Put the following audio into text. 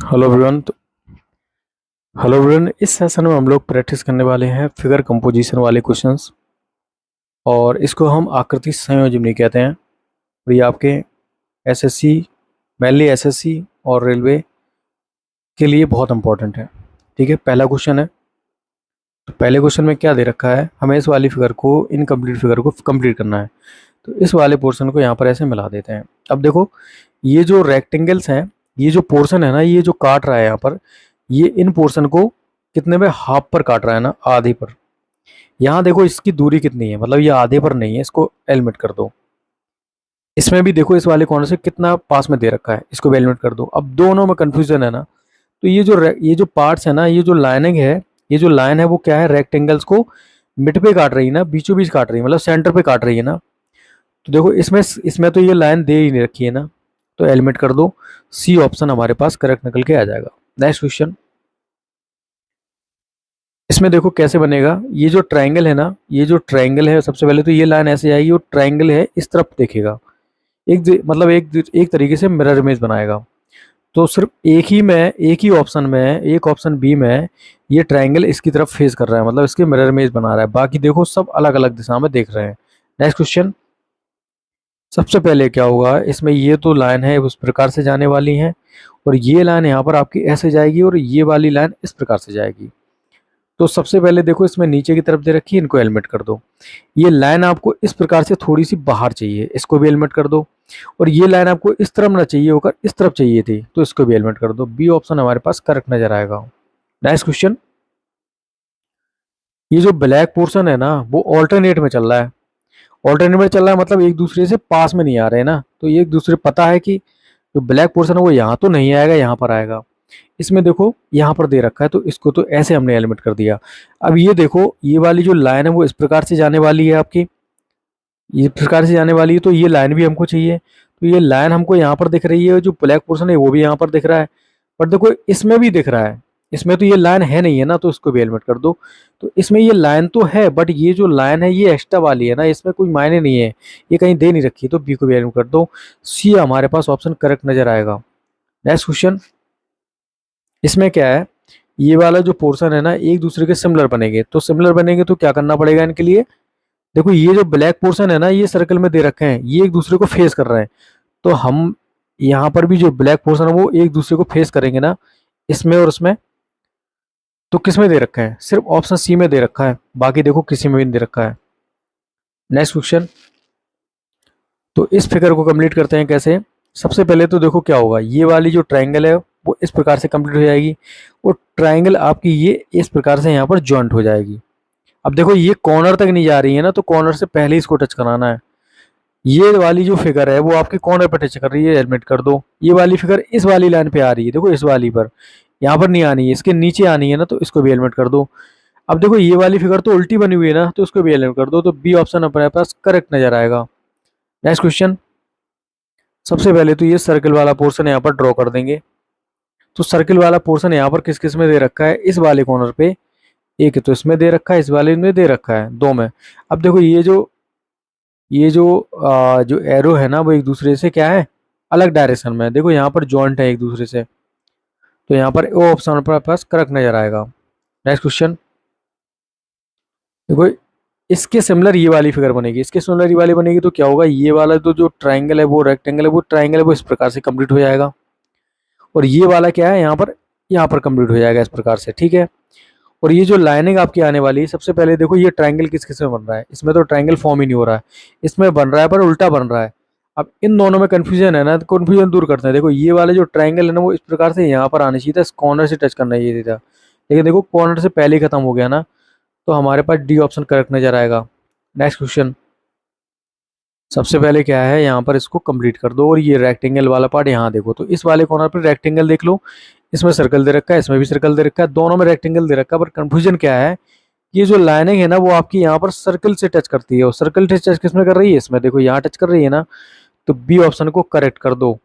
Hello everyone. Hello everyone, इस session में हम लोग प्रैक्टिस करने वाले हैं फिगर कंपोजिशन वाले क्वेश्चंस। और इसको हम आकृति संयोजनी कहते हैं। और ये आपके एसएससी, मेनली एसएससी और रेलवे के लिए बहुत इंपॉर्टेंट है। ठीक है, पहला क्वेश्चन है। तो पहले क्वेश्चन में क्या दे रखा है, हमें इस वाली फिगर को, इनकम्प्लीट फिगर को कंप्लीट करना है। तो इस वाले पोर्शन को यहाँ पर ऐसे मिला देते हैं। अब देखो, ये जो रेक्टेंगल्स हैं, ये जो पोर्शन है ना, ये जो काट रहा है यहाँ पर, ये इन पोर्शन को कितने में, हाफ पर काट रहा है ना, आधे पर। यहाँ देखो इसकी दूरी कितनी है, मतलब ये आधे पर नहीं है, इसको एलिमिनेट कर दो। इसमें भी देखो इस वाले कॉर्नर से कितना पास में दे रखा है, इसको भी एलिमिनेट कर दो। अब दोनों में कंफ्यूजन है ना, तो ये जो पार्ट्स है ना, ये जो लाइनिंग है, ये जो लाइन है वो क्या है, रेक्टेंगल्स को मिड पे काट रही है ना, बीचों बीच काट रही है, मतलब सेंटर पे काट रही है ना। तो देखो इसमें इसमें तो ये लाइन दे ही नहीं रखी है ना, तो एलिमिनेट कर दो। सी ऑप्शन हमारे पास करेक्ट निकल के आ जाएगा। नेक्स्ट क्वेश्चन, इसमें देखो कैसे बनेगा। ये जो ट्रायंगल है ना, ये जो ट्रायंगल है, सबसे पहले तो ये लाइन ऐसे आएगी और ट्रायंगल है इस तरफ देखेगा, मतलब एक तरीके से मिरर इमेज बनाएगा। तो सिर्फ एक ही ऑप्शन में, एक ऑप्शन बी में ये ट्रायंगल इसकी तरफ फेस कर रहा है, मतलब इसके मिरर इमेज बना रहा है। बाकी देखो सब अलग अलग दिशा में देख रहे हैं। नेक्स्ट क्वेश्चन, सबसे पहले क्या होगा, इसमें ये तो लाइन है उस प्रकार से जाने वाली है, और ये लाइन यहाँ पर आपकी ऐसे जाएगी, और ये वाली लाइन इस प्रकार से जाएगी। तो सबसे पहले देखो इसमें नीचे की तरफ दे रखी है, इनको एलिमिनेट कर दो। ये लाइन आपको इस प्रकार से थोड़ी सी बाहर चाहिए, इसको भी एलिमिनेट कर दो। और ये लाइन आपको इस तरफ ना चाहिए होकर इस तरफ चाहिए थी, तो इसको भी एलिमिनेट कर दो। बी ऑप्शन हमारे पास करेक्ट नजर आएगा। नेक्स्ट क्वेश्चन, ये जो ब्लैक पोर्शन है ना, वो ऑल्टरनेट में चल रहा है। ऑल्टरनेट में चल रहा है मतलब एक दूसरे से पास में नहीं आ रहे हैं ना, तो ये एक दूसरे पता है कि जो ब्लैक पोर्शन है वो यहाँ तो नहीं आएगा, यहाँ पर आएगा। इसमें देखो यहाँ पर दे रखा है, तो इसको तो ऐसे हमने एलिमिनेट कर दिया। अब ये देखो, ये वाली जो लाइन है वो इस प्रकार से जाने वाली है आपकी, ये प्रकार से जाने वाली है, तो ये लाइन भी हमको चाहिए। तो ये लाइन हमको यहाँ पर दिख रही है, जो ब्लैक पोर्शन है वो भी यहाँ पर दिख रहा है। बट देखो इसमें भी दिख रहा है, इसमें तो ये लाइन है नहीं है ना, तो इसको भी एलिमिनेट कर दो। तो इसमें ये लाइन तो है, बट ये जो लाइन है ये एक्स्ट्रा वाली है ना, इसमें कोई मायने नहीं है, ये कहीं दे नहीं रखी है, तो बी को भी एलिमिनेट कर दो। सी हमारे पास ऑप्शन करेक्ट नजर आएगा। नेक्स्ट क्वेश्चन, इसमें क्या है, ये वाला जो पोर्शन है ना, एक दूसरे के सिमिलर बनेंगे। तो सिमिलर बनेंगे तो क्या करना पड़ेगा इनके लिए, देखो ये जो ब्लैक पोर्शन है ना, ये सर्कल में दे रखे हैं, ये एक दूसरे को फेस कर रहे हैं। तो हम यहाँ पर भी जो ब्लैक पोर्शन है वो एक दूसरे को फेस करेंगे ना, इसमें और इसमें। तो किस में दे रखा है, सिर्फ ऑप्शन सी में दे रखा है, बाकी देखो किसी में भी नहीं दे रखा है। नेक्स्ट क्वेश्चन, तो इस फिगर को कंप्लीट करते हैं कैसे। सबसे पहले तो देखो क्या होगा, ये वाली जो ट्रायंगल है वो इस प्रकार से कंप्लीट हो जाएगी, और ट्रायंगल आपकी ये इस प्रकार से यहाँ पर जॉइंट हो जाएगी। अब देखो ये कॉर्नर तक नहीं जा रही है ना, तो कॉर्नर से पहले इसको टच कराना है। ये वाली जो फिगर है वो आपके कॉर्नर पर टच कर रही है, एडमिट कर दो। ये वाली फिगर इस वाली लाइन पे आ रही है, देखो इस वाली पर, यहाँ पर नहीं आनी है, इसके नीचे आनी है ना, तो इसको भी एलिमिनेट कर दो। अब देखो ये वाली फिगर तो उल्टी बनी हुई है ना, तो इसको भी एलिमिनेट कर दो। तो बी ऑप्शन अपने पास करेक्ट नजर आएगा। नेक्स्ट क्वेश्चन, सबसे पहले तो ये सर्कल वाला पोर्शन यहाँ पर ड्रॉ कर देंगे। तो सर्कल वाला पोर्शन यहाँ पर किस किस में दे रखा है, इस वाले कॉर्नर पे एक है, तो इसमें दे रखा है, इस वाले में दे रखा है, दो में। अब देखो ये जो एरो है ना, वो एक दूसरे से क्या है, अलग डायरेक्शन में है। देखो यहाँ पर जॉइंट है एक दूसरे से, तो यहाँ पर ओ ऑप्शन पर पास करेक्ट नजर आएगा। नेक्स्ट क्वेश्चन, देखो इसके सिमिलर ये वाली फिगर बनेगी, इसके सिमिलर ये वाली बनेगी, तो क्या होगा, ये वाला तो जो ट्राइंगल है वो रेक्टेंगल है, वो ट्राइंगल है वो इस प्रकार से कंप्लीट हो जाएगा। और ये वाला क्या है, यहाँ पर कंप्लीट हो जाएगा इस प्रकार से, ठीक है। और ये जो लाइनिंग आपकी आने वाली है, सबसे पहले देखो ये ट्रायंगल किस किस में बन रहा है, इसमें तो ट्रायंगल फॉर्म ही नहीं हो रहा है, इसमें बन रहा है पर उल्टा बन रहा है। अब इन दोनों में कंफ्यूजन है ना, तो कंफ्यूजन दूर करते हैं। देखो ये वाला जो ट्रायंगल है ना, वो इस प्रकार से यहाँ पर आना चाहिए था, इस कॉर्नर से टच करना चाहिए था, लेकिन देखो कॉर्नर से पहले ही खत्म हो गया ना, तो हमारे पास डी ऑप्शन करेक्ट नजर आएगा। नेक्स्ट क्वेश्चन, सबसे पहले क्या है, यहाँ पर इसको कंप्लीट कर दो, और ये रेक्टेंगल वाला पार्ट यहाँ देखो, तो इस वाले कॉर्नर पर रेक्टेंगल देख लो, इसमें सर्कल दे रखा है, इसमें भी सर्कल दे रखा है, दोनों में रेक्टेंगल दे रखा है। पर कंफ्यूजन क्या है, ये जो लाइनिंग है ना, वो आपकी यहाँ पर सर्कल से टच करती है, और सर्कल से टच किसमें कर रही है, इसमें देखो यहाँ टच कर रही है ना, तो बी ऑप्शन को करेक्ट कर दो।